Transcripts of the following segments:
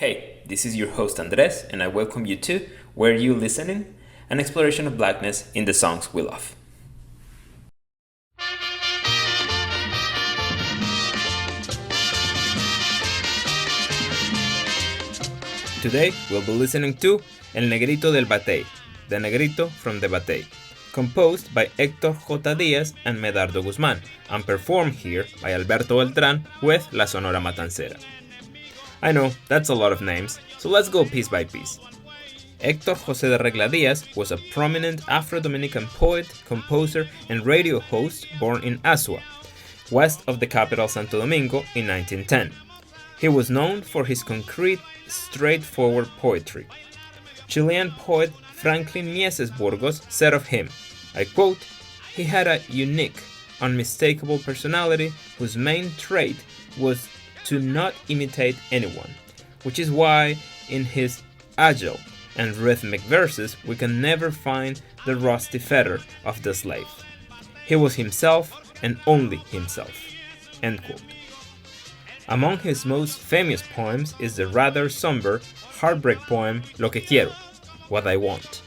Hey, this is your host Andres, and I welcome you to Where You Listening, an exploration of blackness in the songs we love. Today, we'll be listening to El Negrito del Batey, the Negrito from the Batey, composed by Hector J. Díaz and Medardo Guzmán, and performed here by Alberto Beltrán with La Sonora Matancera. I know, that's a lot of names, so let's go piece by piece. Hector José de Regla Díaz was a prominent Afro-Dominican poet, composer, and radio host born in Azua, west of the capital Santo Domingo in 1910. He was known for his concrete, straightforward poetry. Chilean poet Franklin Mieses Burgos said of him, I quote, "He had a unique, unmistakable personality whose main trait was to not imitate anyone, which is why in his agile and rhythmic verses we can never find the rusty fetter of the slave. He was himself and only himself." End quote. Among his most famous poems is the rather somber, heartbreak poem Lo que quiero, What I Want.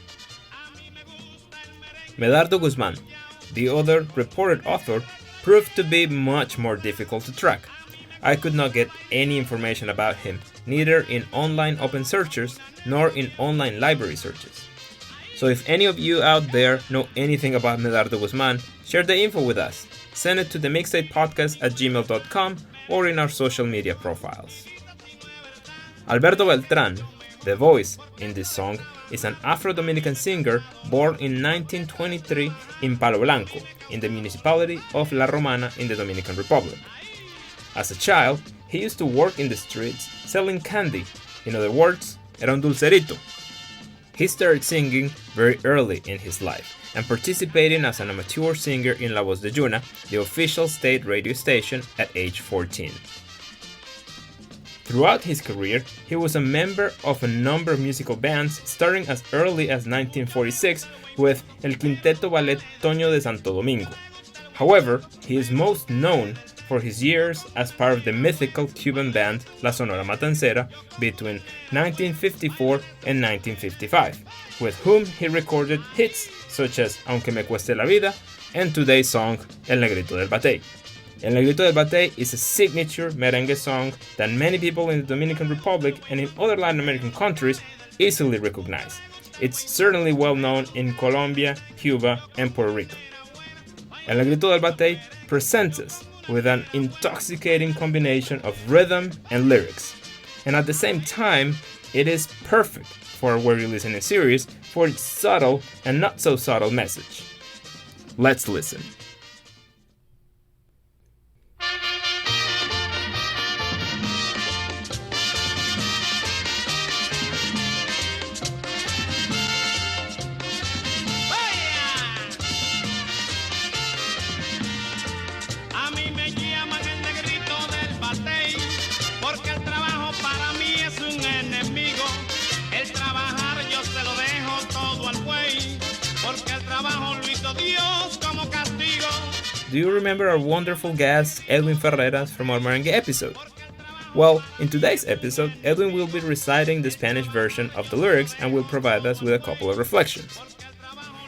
Medardo Guzmán, the other reported author, proved to be much more difficult to track. I could not get any information about him, neither in online open searches nor in online library searches. So if any of you out there know anything about Medardo Guzmán, share the info with us. Send it to the Mixedtape podcast at gmail.com or in our social media profiles. Alberto Beltrán, the voice in this song, is an Afro-Dominican singer born in 1923 in Palo Blanco, in the municipality of La Romana in the Dominican Republic. As a child, he used to work in the streets selling candy. In other words, era un dulcerito. He started singing very early in his life and participating as an amateur singer in La Voz de Yuna, the official state radio station, at age 14. Throughout his career, he was a member of a number of musical bands, starting as early as 1946 with El Quinteto Ballet Toño de Santo Domingo. However, he is most known for his years as part of the mythical Cuban band La Sonora Matancera between 1954 and 1955, with whom he recorded hits such as Aunque me cueste la vida and today's song El Negrito del Batey. El Negrito del Batey is a signature merengue song that many people in the Dominican Republic and in other Latin American countries easily recognize. It's certainly well known in Colombia, Cuba, and Puerto Rico. El Negrito del Batey presents us with an intoxicating combination of rhythm and lyrics. And at the same time, it is perfect for a Where You Listening series for its subtle and not so subtle message. Let's listen. Do you remember our wonderful guest, Edwin Ferreras, from our Merengue episode? Well, in today's episode, Edwin will be reciting the Spanish version of the lyrics and will provide us with a couple of reflections.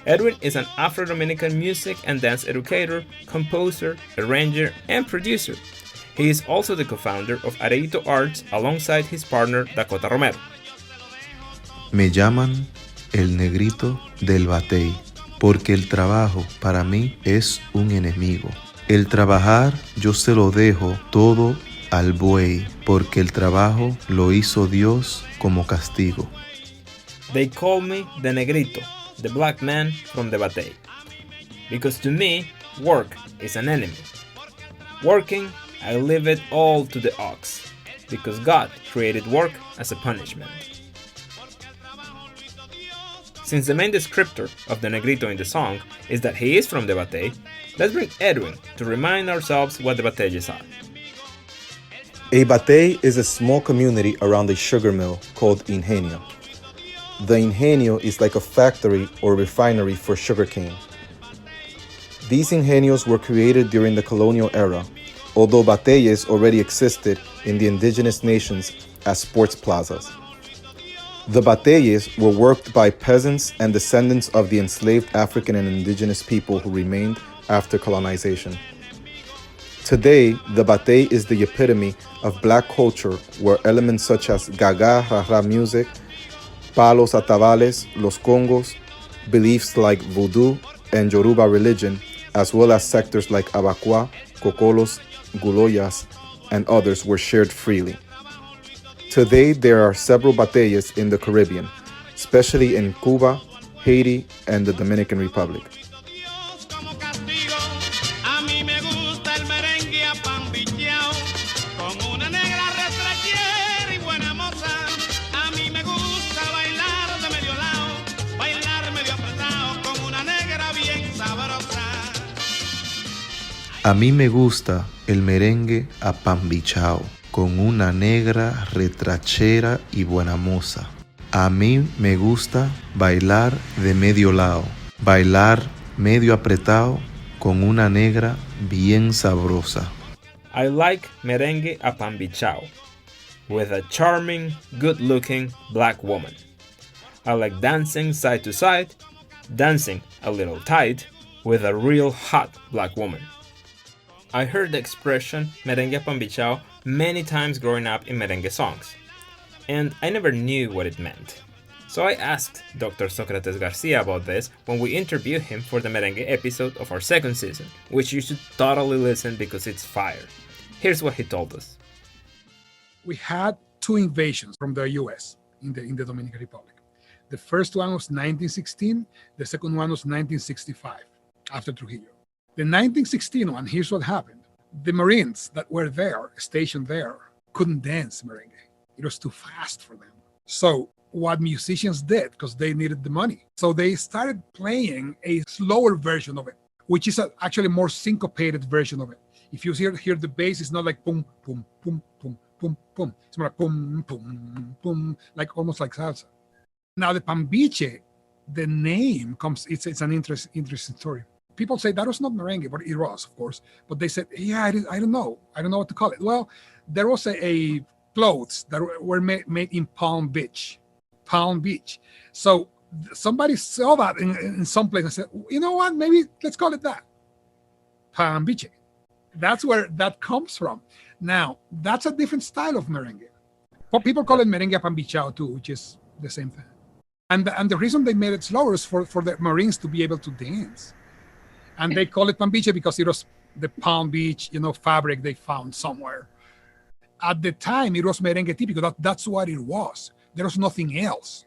Edwin is an Afro-Dominican music and dance educator, composer, arranger, and producer. He is also the co-founder of Areíto Arts alongside his partner Dakota Romero. Me llaman el Negrito del Batey, porque el trabajo para mí es un enemigo. El trabajar yo se lo dejo todo al buey, porque el trabajo lo hizo Dios como castigo. They call me the Negrito, the black man from the Batey, because to me, work is an enemy. Working, I leave it all to the ox, because God created work as a punishment. Since the main descriptor of the Negrito in the song is that he is from the Batey, let's bring Edwin to remind ourselves what the Bateyes are. A Batey is a small community around a sugar mill called Ingenio. The Ingenio is like a factory or refinery for sugarcane. These ingenios were created during the colonial era, although Bateyes already existed in the indigenous nations as sports plazas. The Bateyes were worked by peasants and descendants of the enslaved African and indigenous people who remained after colonization. Today, the Batey is the epitome of black culture, where elements such as gaga, rara music, palos atabales, los congos, beliefs like voodoo and Yoruba religion, as well as sectors like abakwa, cocolos, guloyas, and others were shared freely. Today, there are several Bateyes in the Caribbean, especially in Cuba, Haiti, and the Dominican Republic. A mí me gusta el merengue apambichao, con una negra retrachera y buena moza. A mí me gusta bailar de medio lado, bailar medio apretado con una negra bien sabrosa. I like merengue apambichao, with a charming, good-looking black woman. I like dancing side to side, dancing a little tight, with a real hot black woman. I heard the expression merengue apambichao many times growing up in merengue songs, and I never knew what it meant. So I asked Dr. Socrates Garcia about this when we interviewed him for the merengue episode of our second season, which you should totally listen because it's fire. Here's what he told us. We had two invasions from the US in the Dominican Republic. The first one was 1916, the second one was 1965, after Trujillo. The 1916 one, here's what happened. The Marines that were there, stationed there, couldn't dance merengue. It was too fast for them. So what musicians did, because they needed the money, so they started playing a slower version of it, which is actually a more syncopated version of it. If you hear the bass, it's not like boom, boom, boom, boom, boom, boom. It's more like boom, boom, boom, like almost like salsa. Now the pambiche, the name comes, it's an interesting story. People say that was not merengue, but it was, of course. But they said, yeah, I don't know what to call it. Well, there was a clothes that were made in Palm Beach. So somebody saw that in some place and said, you know what, maybe let's call it that. Pambiche. That's where that comes from. Now, that's a different style of merengue. But people call it merengue apambichao too, which is the same thing. And the reason they made it slower is for the Marines to be able to dance. And they call it pambiche because it was the Palm Beach, fabric they found somewhere. At the time, it was merengue típico. That's what it was. There was nothing else.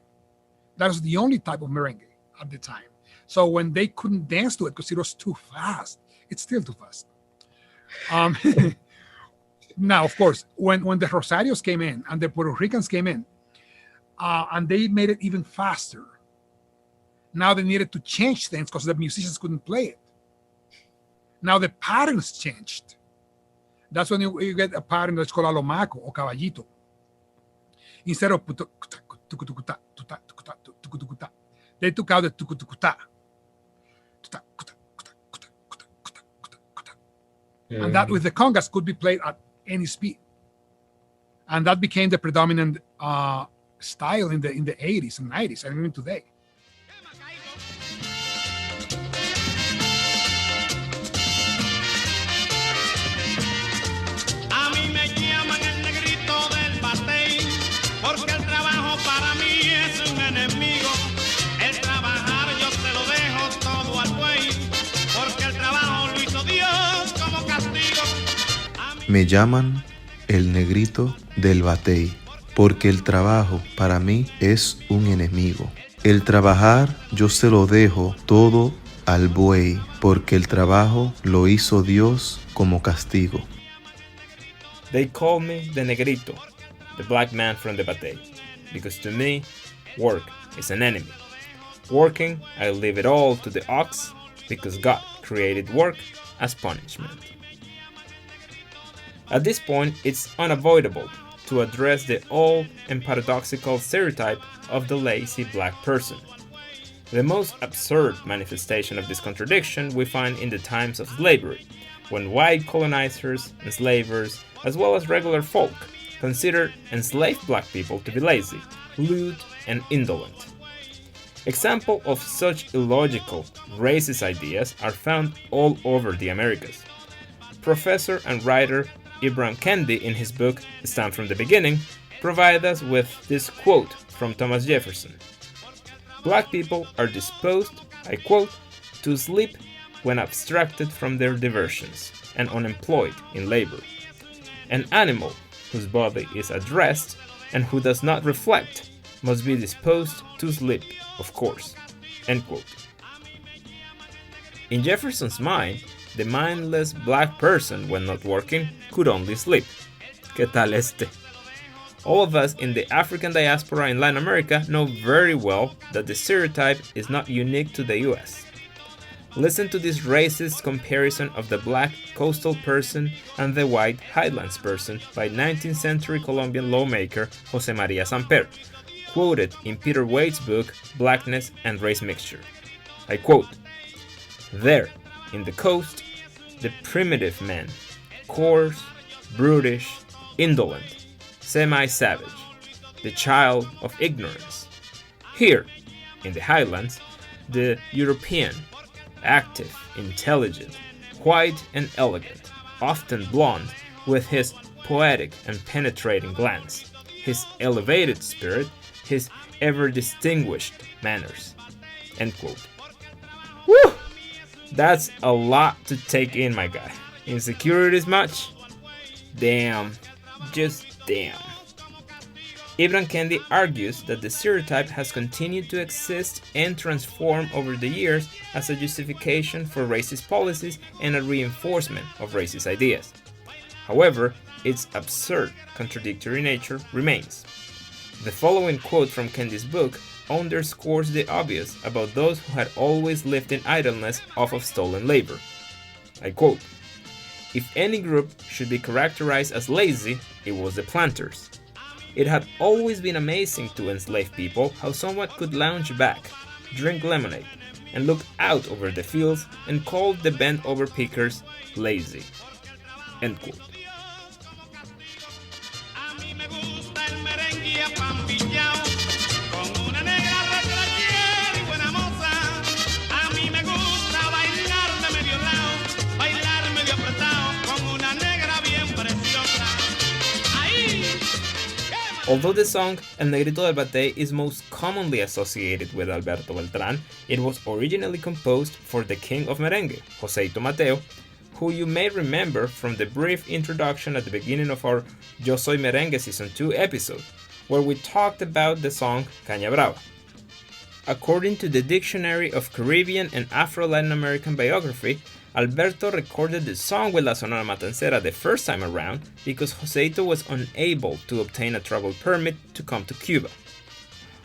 That was the only type of merengue at the time. So when they couldn't dance to it because it was too fast, it's still too fast. Now, of course, when the Rosarios came in and the Puerto Ricans came in, and they made it even faster. Now they needed to change things because the musicians couldn't play it. Now the patterns changed. That's when you get a pattern that's called alomaco or caballito. Instead of they took out the tukutukuta. And that with the congas could be played at any speed. And that became the predominant style in the 80s and 90s and even today. A mí me llaman el negrito del Batey, porque el trabajo para mí es un enemigo. El trabajar yo se lo dejo todo al buey, porque el trabajo lo hizo Dios como castigo. Me llaman el Negrito del Batey, porque el trabajo para mí es un enemigo. El trabajar yo se lo dejo todo al buey, porque el trabajo lo hizo Dios como castigo. They call me the Negrito, the black man from the Batey, because to me, work is an enemy. Working, I leave it all to the ox, because God created work as punishment. At this point, it's unavoidable to address the old and paradoxical stereotype of the lazy black person. The most absurd manifestation of this contradiction we find in the times of slavery, when white colonizers, enslavers, as well as regular folk considered enslaved black people to be lazy, lewd, and indolent. Examples of such illogical, racist ideas are found all over the Americas. Professor and writer Ibram Kendi, in his book Stand from the Beginning, provides us with this quote from Thomas Jefferson. Black people are disposed, I quote, to sleep when abstracted from their diversions and unemployed in labor. An animal whose body is at rest and who does not reflect must be disposed to sleep, of course. End quote. In Jefferson's mind, the mindless black person, when not working, could only sleep. ¿Qué tal este? All of us in the African diaspora in Latin America know very well that the stereotype is not unique to the US. Listen to this racist comparison of the black coastal person and the white highlands person by 19th century Colombian lawmaker José María Samper, quoted in Peter Waite's book Blackness and Race Mixture. I quote, "There, in the coast, the primitive man, coarse, brutish, indolent, semi-savage, the child of ignorance. Here, in the highlands, the European, active, intelligent, white and elegant, often blonde, with his poetic and penetrating glance, his elevated spirit, his ever-distinguished manners." End quote. Woo! That's a lot to take in, my guy. Insecurities much? Damn. Just damn. Ibram Kendi argues that the stereotype has continued to exist and transform over the years as a justification for racist policies and a reinforcement of racist ideas. However, its absurd, contradictory nature remains. The following quote from Kendi's book underscores the obvious about those who had always lived in idleness off of stolen labor. I quote, "If any group should be characterized as lazy, it was the planters. It had always been amazing to enslaved people how someone could lounge back, drink lemonade, and look out over the fields and call the bent-over pickers lazy." End quote. A mí me gusta el merengue apambillao, con una negra retrachera y buena moza. A mí me gusta bailar de medio lado, bailar medio apretado, con una negra bien preciosa. Ahí. Although the song El Negrito del Batey is most commonly associated with Alberto Beltrán, it was originally composed for the king of merengue, Joseito Mateo, who you may remember from the brief introduction at the beginning of our Yo Soy Merengue Season 2 episode, where we talked about the song Caña Brava. According to the Dictionary of Caribbean and Afro-Latin American Biography, Alberto recorded the song with La Sonora Matancera the first time around because Joseito was unable to obtain a travel permit to come to Cuba.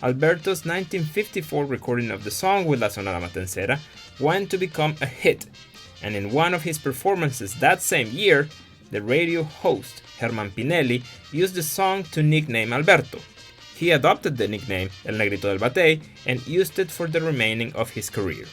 Alberto's 1954 recording of the song with La Sonora Matancera went to become a hit, and in one of his performances that same year, the radio host Herman Pinelli used the song to nickname Alberto. He adopted the nickname El Negrito del Batey and used it for the remaining of his career.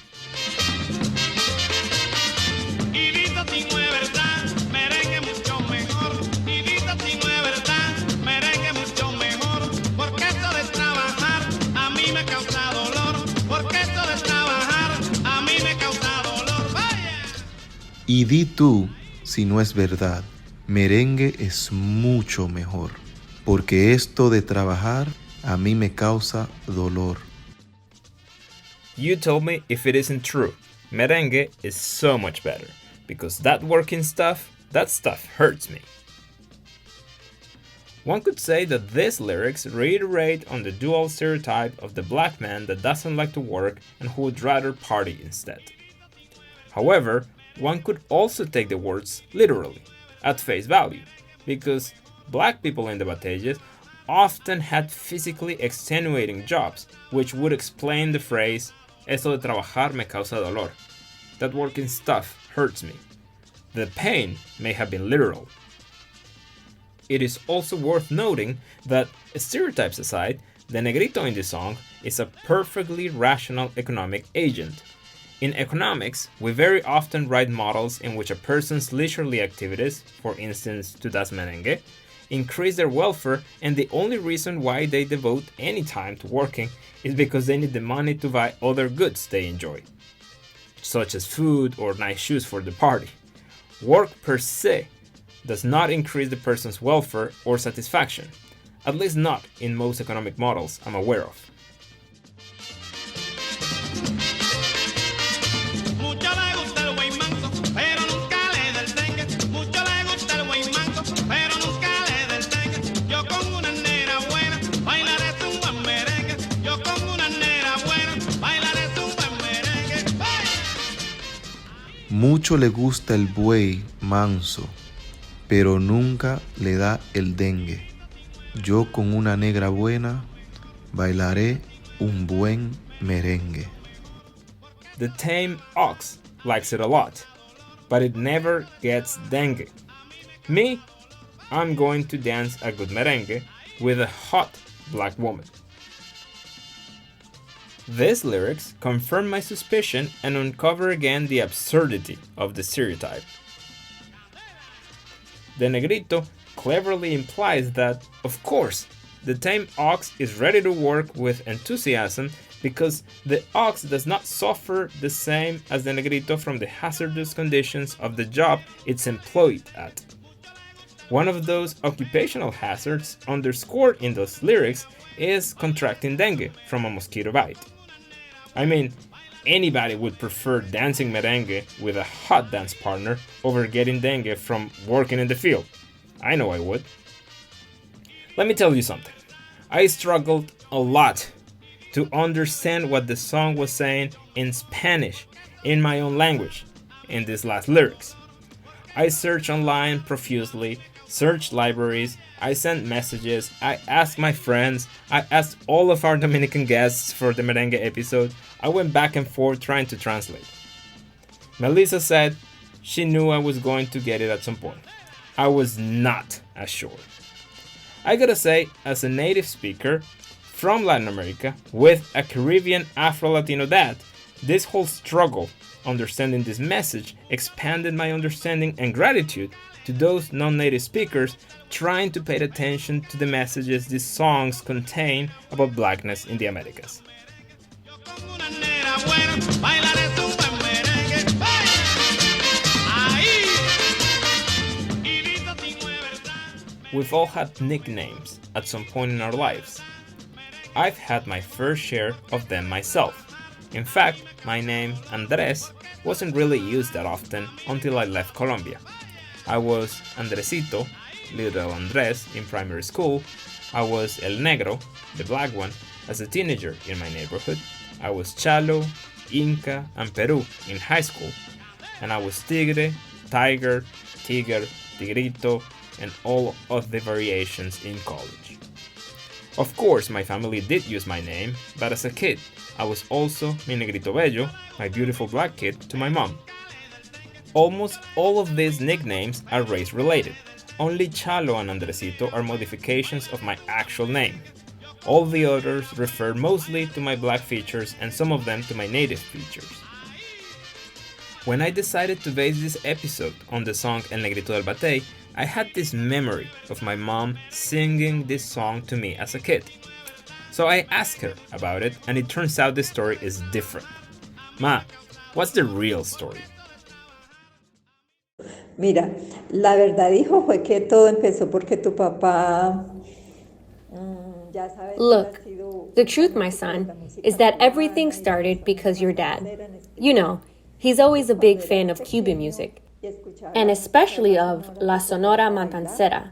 Y di tú, si no es verdad, merengue es mucho mejor, porque esto de trabajar a mí me causa dolor. You told me if it isn't true. Merengue is so much better, because that working stuff, that stuff hurts me. One could say that these lyrics reiterate on the dual stereotype of the black man that doesn't like to work and who would rather party instead. However, one could also take the words literally, at face value, because black people in the Bateys often had physically extenuating jobs, which would explain the phrase, "Eso de trabajar me causa dolor." That working stuff hurts me. The pain may have been literal. It is also worth noting that, stereotypes aside, the Negrito in this song is a perfectly rational economic agent. In economics, we very often write models in which a person's leisurely activities, for instance to das merengue, increase their welfare, and the only reason why they devote any time to working is because they need the money to buy other goods they enjoy, such as food or nice shoes for the party. Work per se does not increase the person's welfare or satisfaction, at least not in most economic models I'm aware of. Mucho le gusta el güey manso, pero nunca le da el dengue. Mucho le gusta el güey manso, pero nunca le da el dengue. Yo con una nera buena bailaré un buen merengue. Yo con una nera buena bailaré un buen merengue. ¡Hey! Mucho le gusta el buey manso, pero nunca le da el dengue. Yo con una negra buena bailaré un buen merengue. The tame ox likes it a lot, but it never gets dengue. Me, I'm going to dance a good merengue with a hot black woman. These lyrics confirm my suspicion and uncover again the absurdity of the stereotype. The Negrito cleverly implies that, of course, the tame ox is ready to work with enthusiasm because the ox does not suffer the same as the Negrito from the hazardous conditions of the job it's employed at. One of those occupational hazards underscored in those lyrics is contracting dengue from a mosquito bite. I mean, anybody would prefer dancing merengue with a hot dance partner over getting dengue from working in the field. I know I would. Let me tell you something. I struggled a lot to understand what the song was saying in Spanish, in my own language, in these last lyrics. I searched online profusely, searched libraries, I sent messages, I asked my friends, I asked all of our Dominican guests for the merengue episode. I went back and forth trying to translate. Melissa said she knew I was going to get it at some point. I was not as sure. I gotta say, as a native speaker from Latin America with a Caribbean Afro-Latino dad, this whole struggle understanding this message expanded my understanding and gratitude to those non-native speakers trying to pay attention to the messages these songs contain about blackness in the Americas. We've all had nicknames at some point in our lives. I've had my fair share of them myself. In fact, my name, Andrés, wasn't really used that often until I left Colombia. I was Andresito, little Andrés, in primary school. I was El Negro, the black one, as a teenager in my neighborhood. I was Chalo, Inca, and Peru in high school. And I was Tigre, Tiger, Tiger, Tigrito, and all of the variations in college. Of course, my family did use my name, but as a kid, I was also mi Negrito Bello, my beautiful black kid, to my mom. Almost all of these nicknames are race-related. Only Chalo and Andresito are modifications of my actual name. All the others refer mostly to my black features and some of them to my native features. When I decided to base this episode on the song El Negrito del Batey, I had this memory of my mom singing this song to me as a kid. So I asked her about it, and it turns out the story is different. Ma, what's the real story? Mira, la verdad, hijo, fue que todo empezó porque tu papá. Look, the truth, my son, is that everything started because your dad. You know, he's always a big fan of Cuban music, and especially of La Sonora Matancera.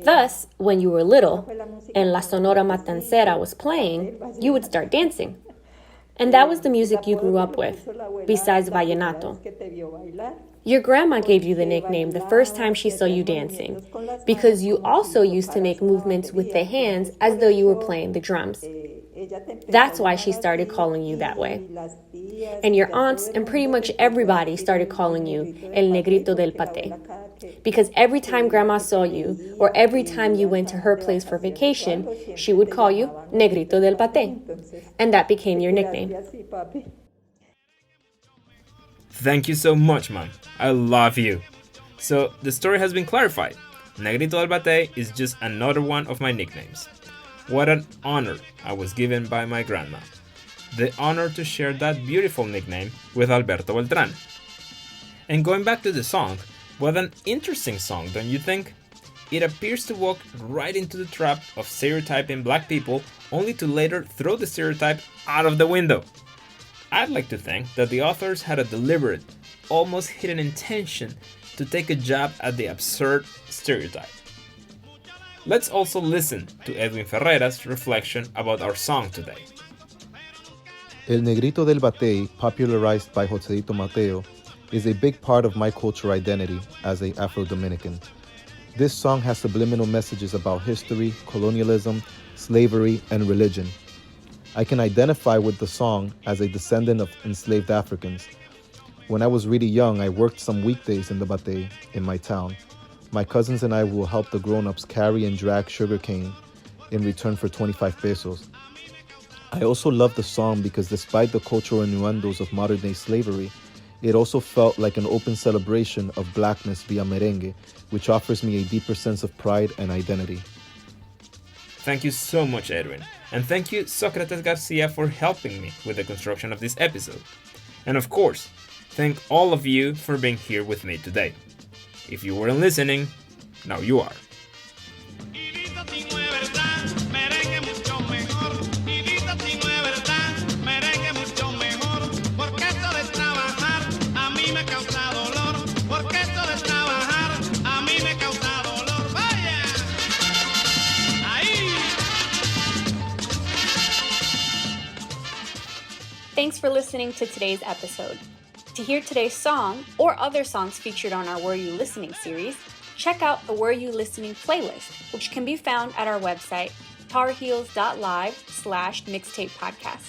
Thus, when you were little, and La Sonora Matancera was playing, you would start dancing. And that was the music you grew up with, besides vallenato. Your grandma gave you the nickname the first time she saw you dancing, because you also used to make movements with the hands as though you were playing the drums. That's why she started calling you that way. And your aunts and pretty much everybody started calling you El Negrito del Batey. Because every time grandma saw you, or every time you went to her place for vacation, she would call you Negrito del Batey. And that became your nickname. Thank you so much, Mom. I love you. So, the story has been clarified. Negrito del Batey is just another one of my nicknames. What an honor I was given by my grandma. The honor to share that beautiful nickname with Alberto Beltrán. And going back to the song, what an interesting song, don't you think? It appears to walk right into the trap of stereotyping black people, only to later throw the stereotype out of the window. I'd like to think that the authors had a deliberate, almost hidden intention to take a jab at the absurd stereotype. Let's also listen to Edwin Ferreras' reflection about our song today. El Negrito del Batey, popularized by Joséito Mateo, is a big part of my cultural identity as an Afro-Dominican. This song has subliminal messages about history, colonialism, slavery, and religion. I can identify with the song as a descendant of enslaved Africans. When I was really young, I worked some weekdays in the Batey in my town. My cousins and I will help the grown-ups carry and drag sugarcane in return for 25 pesos. I also love the song because despite the cultural innuendos of modern-day slavery, it also felt like an open celebration of blackness via merengue, which offers me a deeper sense of pride and identity. Thank you so much, Edwin, and thank you, Socrates Garcia, for helping me with the construction of this episode. And of course, thank all of you for being here with me today. If you weren't listening, now you are. Thanks for listening to today's episode. To hear today's song or other songs featured on our Were You Listening series, check out the Were You Listening playlist, which can be found at our website, tarheels.live/mixtape podcast.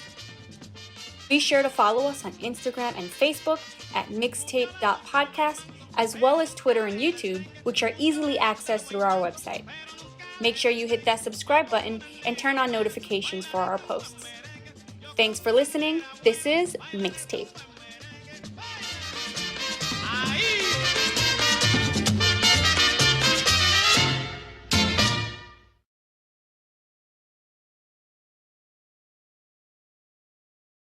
Be sure to follow us on Instagram and Facebook at mixtape.podcast, as well as Twitter and YouTube, which are easily accessed through our website. Make sure you hit that subscribe button and turn on notifications for our posts. Thanks for listening. This is Mixtape.